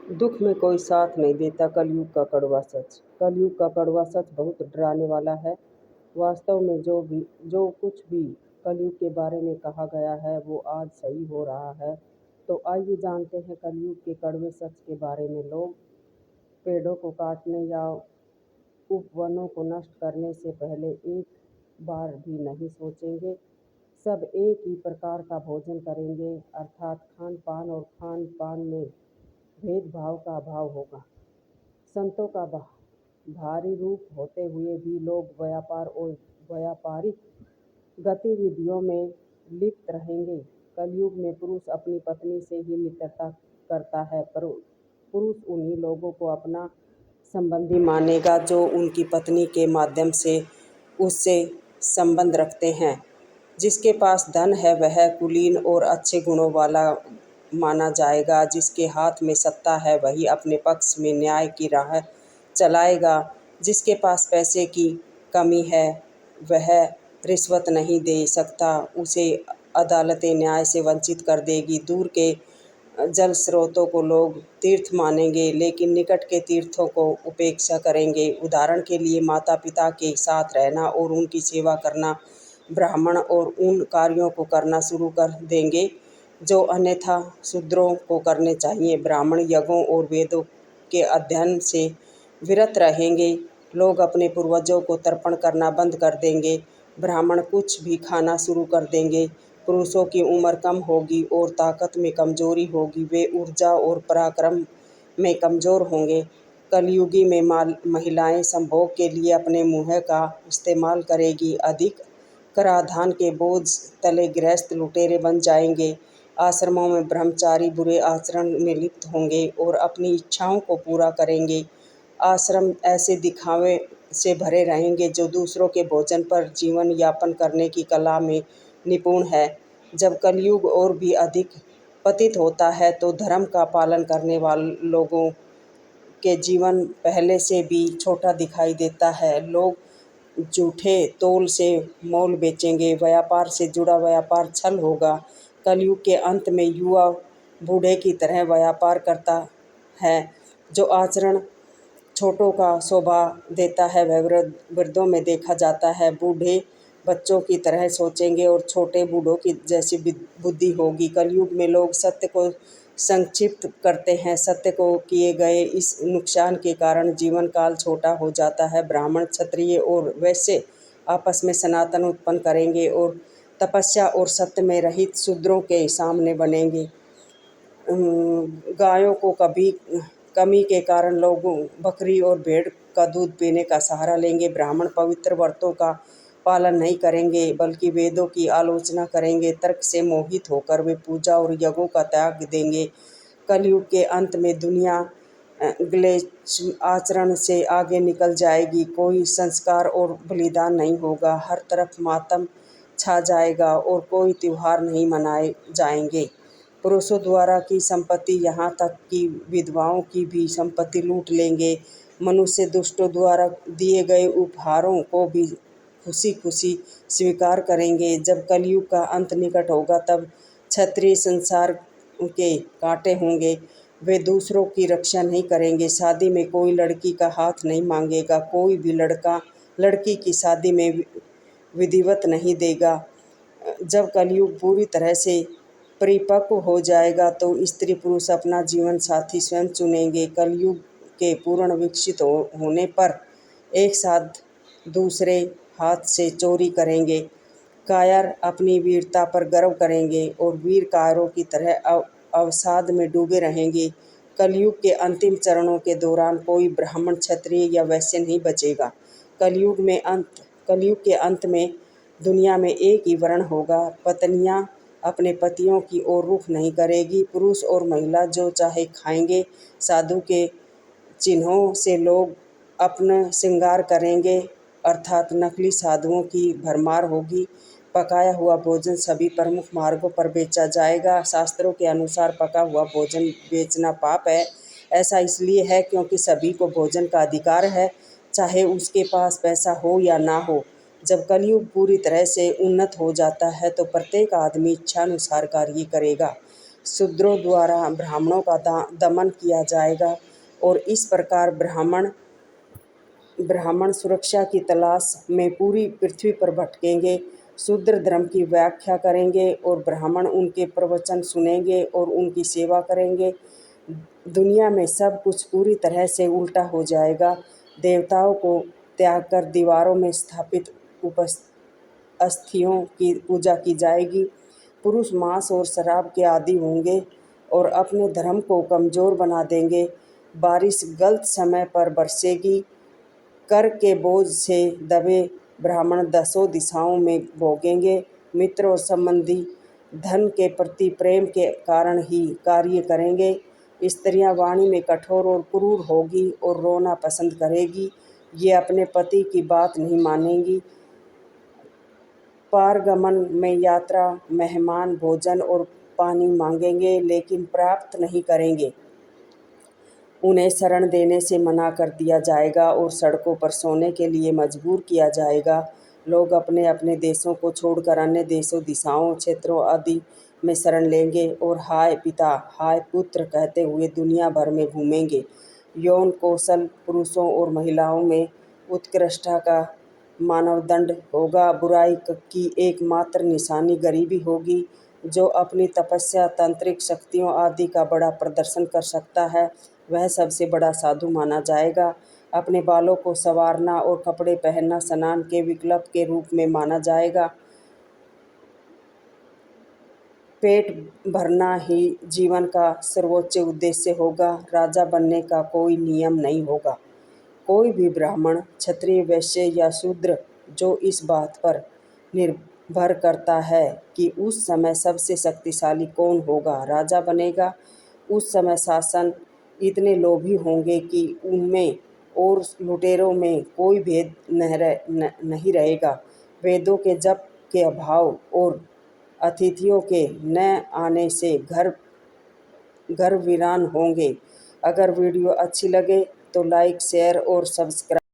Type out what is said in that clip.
दुख में कोई साथ नहीं देता। कलयुग का कड़वा सच। कलयुग का कड़वा सच बहुत डराने वाला है। वास्तव में जो कुछ भी कलयुग के बारे में कहा गया है वो आज सही हो रहा है। तो आइए जानते हैं कलयुग के कड़वे सच के बारे में। लोग पेड़ों को काटने या उपवनों को नष्ट करने से पहले एक बार भी नहीं सोचेंगे। सब एक ही प्रकार का भोजन करेंगे, अर्थात खान पान में भेदभाव का अभाव होगा। संतों का भारी रूप होते हुए भी लोग व्यापार और व्यापारिक गतिविधियों में लिप्त रहेंगे। कलयुग में पुरुष अपनी पत्नी से ही मित्रता करता है, पर पुरुष उन्हीं लोगों को अपना संबंधी मानेगा जो उनकी पत्नी के माध्यम से उससे संबंध रखते हैं। जिसके पास धन है वह कुलीन और अच्छे गुणों वाला माना जाएगा। जिसके हाथ में सत्ता है वही अपने पक्ष में न्याय की राह चलाएगा। जिसके पास पैसे की कमी है वह रिश्वत नहीं दे सकता, उसे अदालतें न्याय से वंचित कर देगी। दूर के जल स्रोतों को लोग तीर्थ मानेंगे, लेकिन निकट के तीर्थों को उपेक्षा करेंगे। उदाहरण के लिए माता पिता के साथ रहना और उनकी सेवा करना ब्राह्मण और उन कार्यों को करना शुरू कर देंगे जो अन्यथा शूद्रों को करने चाहिए। ब्राह्मण यज्ञों और वेदों के अध्ययन से विरत रहेंगे। लोग अपने पूर्वजों को तर्पण करना बंद कर देंगे। ब्राह्मण कुछ भी खाना शुरू कर देंगे। पुरुषों की उम्र कम होगी और ताकत में कमजोरी होगी। वे ऊर्जा और पराक्रम में कमजोर होंगे। कलयुगी में महिलाएं संभोग के लिए अपने मुंह का इस्तेमाल करेगी। अधिक कराधान के बोझ तले गृहस्थ लुटेरे बन जाएंगे। आश्रमों में ब्रह्मचारी बुरे आचरण में लिप्त होंगे और अपनी इच्छाओं को पूरा करेंगे। आश्रम ऐसे दिखावे से भरे रहेंगे जो दूसरों के भोजन पर जीवन यापन करने की कला में निपुण है। जब कलयुग और भी अधिक पतित होता है तो धर्म का पालन करने वाले लोगों के जीवन पहले से भी छोटा दिखाई देता है। लोग झूठे तोल से मोल बेचेंगे। व्यापार से जुड़ा व्यापार छल होगा। कलयुग के अंत में युवा बूढ़े की तरह व्यापार करता है। जो आचरण छोटों का शोभा देता है वह वृद्धों में देखा जाता है। बूढ़े बच्चों की तरह सोचेंगे और छोटे बूढ़ों की जैसी बुद्धि होगी। कलयुग में लोग सत्य को संक्षिप्त करते हैं। सत्य को किए गए इस नुकसान के कारण जीवन काल छोटा हो जाता है। ब्राह्मण क्षत्रिय और वैश्य आपस में सनातन उत्पन्न करेंगे और तपस्या और सत्य में रहित शूद्रों के सामने बनेंगे। गायों को कमी के कारण लोग बकरी और भेड़ का दूध पीने का सहारा लेंगे। ब्राह्मण पवित्र व्रतों का पालन नहीं करेंगे बल्कि वेदों की आलोचना करेंगे। तर्क से मोहित होकर वे पूजा और यज्ञों का त्याग देंगे। कलयुग के अंत में दुनिया ग्लेच आचरण से आगे निकल जाएगी। कोई संस्कार और बलिदान नहीं होगा। हर तरफ मातम छा जाएगा और कोई त्योहार नहीं मनाए जाएंगे। पुरुषों द्वारा की संपत्ति यहाँ तक कि विधवाओं की भी संपत्ति लूट लेंगे। मनुष्य दुष्टों द्वारा दिए गए उपहारों को भी खुशी खुशी स्वीकार करेंगे। जब कलयुग का अंत निकट होगा तब क्षत्रिय संसार के कांटे होंगे। वे दूसरों की रक्षा नहीं करेंगे। शादी में कोई लड़की का हाथ नहीं मांगेगा। कोई भी लड़का लड़की की शादी में विधिवत नहीं देगा। जब कलयुग पूरी तरह से परिपक्व हो जाएगा तो स्त्री पुरुष अपना जीवन साथी स्वयं चुनेंगे। कलयुग के पूर्ण विकसित होने पर एक साथ दूसरे हाथ से चोरी करेंगे। कायर अपनी वीरता पर गर्व करेंगे और वीर कायरों की तरह अवसाद में डूबे रहेंगे। कलयुग के अंतिम चरणों के दौरान कोई ब्राह्मण क्षत्रिय या वैश्य नहीं बचेगा। कलयुग के अंत में दुनिया में एक ही वर्ण होगा। पत्नियां अपने पतियों की ओर रुख नहीं करेगी। पुरुष और महिला जो चाहे खाएंगे। साधु के चिन्हों से लोग अपना श्रृंगार करेंगे, अर्थात नकली साधुओं की भरमार होगी। पकाया हुआ भोजन सभी प्रमुख मार्गों पर बेचा जाएगा। शास्त्रों के अनुसार पका हुआ भोजन बेचना पाप है। ऐसा इसलिए है क्योंकि सभी को भोजन का अधिकार है, चाहे उसके पास पैसा हो या ना हो। जब कलयुग पूरी तरह से उन्नत हो जाता है तो प्रत्येक आदमी इच्छानुसार कार्य करेगा। शूद्रों द्वारा ब्राह्मणों का दमन किया जाएगा और इस प्रकार ब्राह्मण सुरक्षा की तलाश में पूरी पृथ्वी पर भटकेंगे। शूद्र धर्म की व्याख्या करेंगे और ब्राह्मण उनके प्रवचन सुनेंगे और उनकी सेवा करेंगे। दुनिया में सब कुछ पूरी तरह से उल्टा हो जाएगा। देवताओं को त्याग कर दीवारों में स्थापित अस्थियों की पूजा की जाएगी। पुरुष मांस और शराब के आदी होंगे और अपने धर्म को कमज़ोर बना देंगे। बारिश गलत समय पर बरसेगी। कर के बोझ से दबे ब्राह्मण दसों दिशाओं में भोगेंगे। मित्र और संबंधी धन के प्रति प्रेम के कारण ही कार्य करेंगे। स्त्रियां वाणी में कठोर और क्रूर होगी और रोना पसंद करेगी। ये अपने पति की बात नहीं मानेंगी। पारगमन में यात्रा मेहमान भोजन और पानी मांगेंगे लेकिन प्राप्त नहीं करेंगे। उन्हें शरण देने से मना कर दिया जाएगा और सड़कों पर सोने के लिए मजबूर किया जाएगा। लोग अपने अपने देशों को छोड़कर अन्य देशों, दिशाओं, क्षेत्रों आदि में शरण लेंगे और हाय पिता, हाय पुत्र कहते हुए दुनिया भर में घूमेंगे। यौन कौशल पुरुषों और महिलाओं में उत्कृष्टता का मानदंड होगा। बुराई की एकमात्र निशानी गरीबी होगी। जो अपनी तपस्या, तांत्रिक शक्तियों आदि का बड़ा प्रदर्शन कर सकता है वह सबसे बड़ा साधु माना जाएगा। अपने बालों को संवारना और कपड़े पहनना स्नान के विकल्प के रूप में माना जाएगा। पेट भरना ही जीवन का सर्वोच्च उद्देश्य होगा। राजा बनने का कोई नियम नहीं होगा। कोई भी ब्राह्मण, क्षत्रिय, वैश्य या शूद्र जो इस बात पर निर्भर करता है कि उस समय सबसे शक्तिशाली कौन होगा, राजा बनेगा। उस समय शासन इतने लोभी होंगे कि उनमें और लुटेरों में कोई भेद नहीं रहेगा। वेदों के जप के अभाव और अतिथियों के न आने से घर वीरान होंगे। अगर वीडियो अच्छी लगे तो लाइक, शेयर और सब्सक्राइब